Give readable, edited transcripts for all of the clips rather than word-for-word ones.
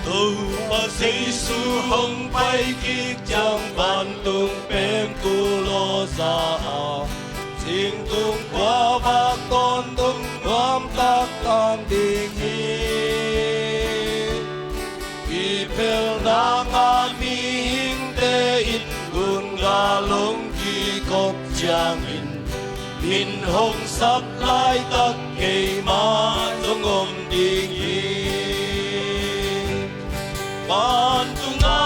道不死書空揮擊將萬動病故羅撒情動過百當動ความตักตามดิ่งIpel nanga mihing tein gun galong kikop jangin Min hong sap lai tak kay ma trong om ding Pantunga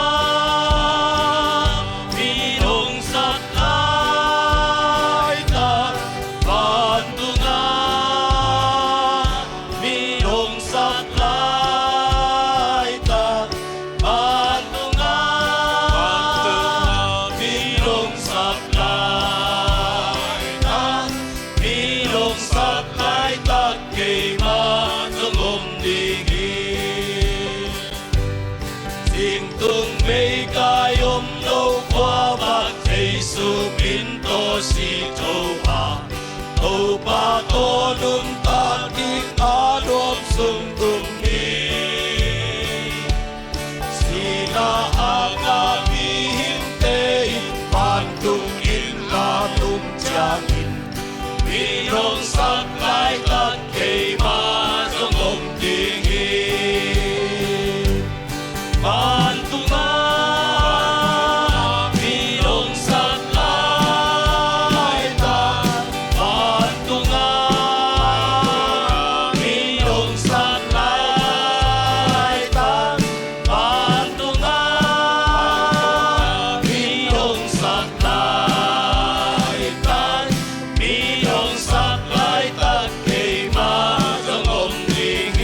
min hong sap lai tak Pantunga min hong sap lai tak Pantunga min hong sap lai tak Min hong sap lai tak kay ma trong om ding Tình tung mấy cái ôm lâu qua bạc thầy su bin to si châu hà Âu ba to nung ta đi á đốm sung tung đi Sina aga mi him te pan tung in la tung chang in Mi hong sap lai tak kay ma trong om ding Pantunga min hong sap lai tak Pantunga min hong sap lai tak Pantunga min hong sap lai tak Min hong sap lai tak kay ma trong om ding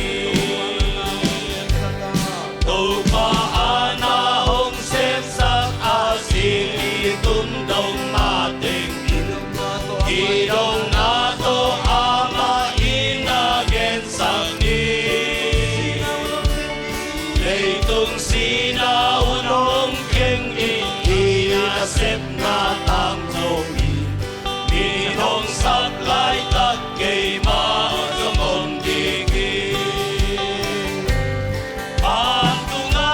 Tô pa ana hong xem sắc a si tum dong ma ting Ki dong na to ama ina gen sang ni Lei tung si na unong keng i na sep na tang zong i Min hong sap lai tak kay ma trong om ding Pantunga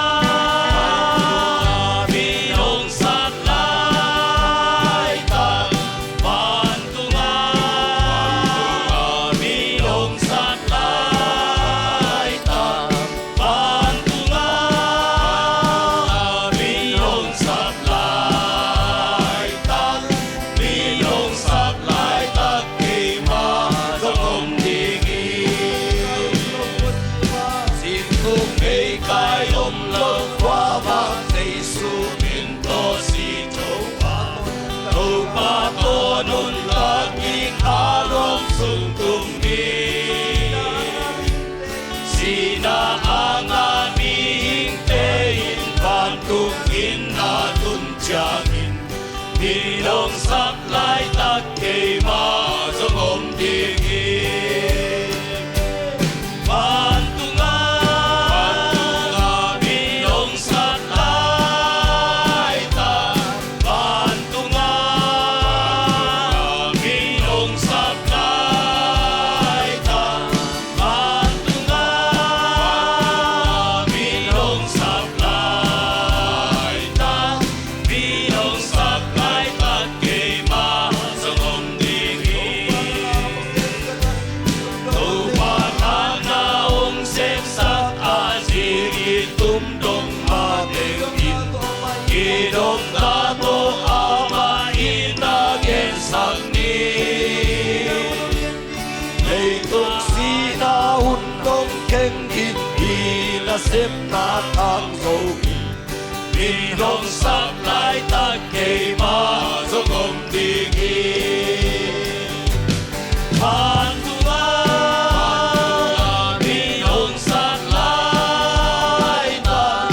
min hong sap lai tak Pantunga min hong sap lai tak Pantunga min hong sap lai tak Min hong sap lai tak kay ma trong om ding Xin khúc cây cái ôm lâu qua bạc thầy su bin to si châu hà Đâu ba to nun ta kinh á rong sung tung đi Sina anga mi hing te in pan tung in na tun chang in Min hong sap lai tak kay ma trong om ding Pantunga min hong sap lai tak Pantunga min hong sap lai tak Pantunga min hong sap lai tak Min hong sap lai tak kay ma trong om ding Đâu ba ana hong xem sắc a si tum dong ma ting Ki dong na to ama ina gen sang ni Lei tung si na unong keng i na sep na tang zong i Min hong sap lai tak kay ma trong om ding Pantunga min hong sap lai tak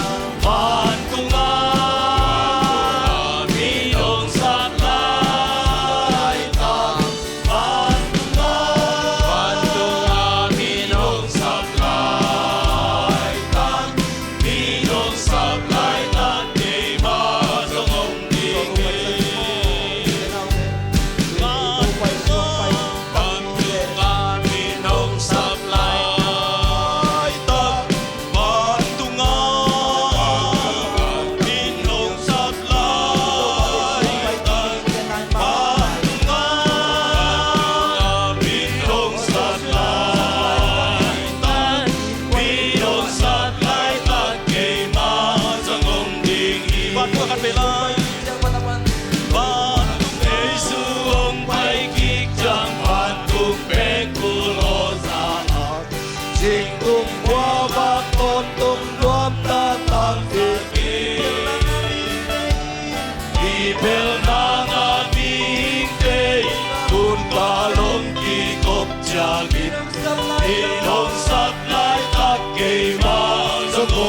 Pantunga min hong sap lai tak Pantunga min hong sap lai tak Min hong sap lai tak kay ma trong om ding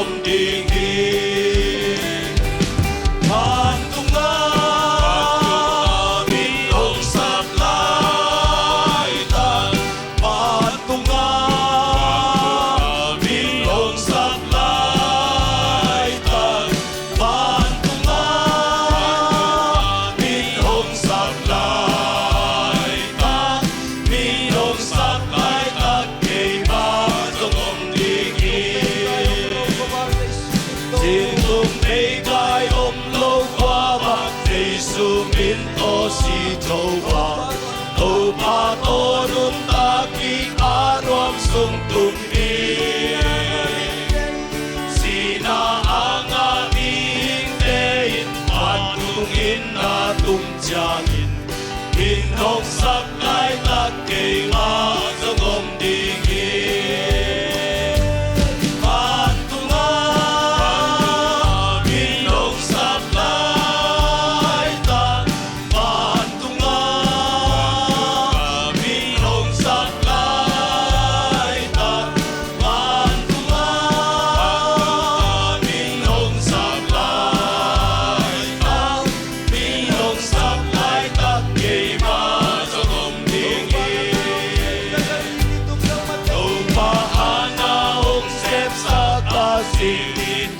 om dingin Pantunga minong saklaitan Pantunga minong saklaitan Pantunga minong saklaitan Minong saklaitan kay matong om dingin Sintong may kayong logwabak Kay suminto si Jowa O patonong takik anuang sungtungin Sina ang aming dein Patungin na tungtiyangin Minong saklay takay matong om dingin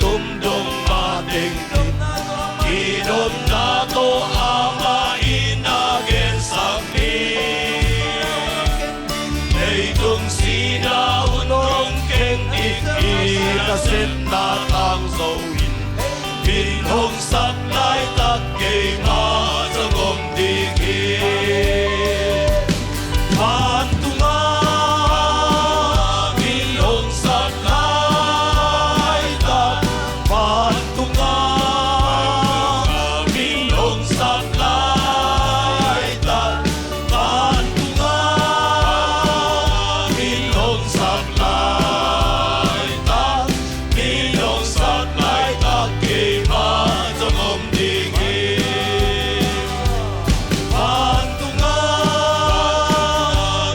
Tumdong mating Inom na to ama inagen sakni Itong sinaunong keng ikikasit na tang sawin Minhong saklay takay matagom digin Pantunga minhong saklay Pantunga minong saklaitan Pantunga minong saklaitan Minong saklaitan kay matong om dingin Pantunga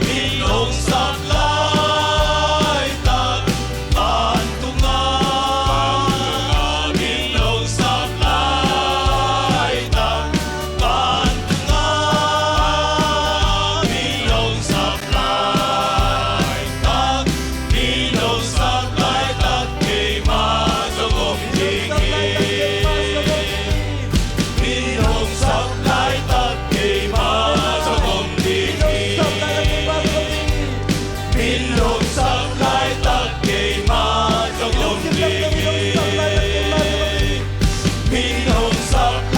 minong saklaitan Pantunga minong saklaitan Pantunga minong saklaitan Minong saklaitan kay matong om dingin Minong saklaitan kay matong om dingin Minong saklaitan kay matong om dingin Minong saklaitan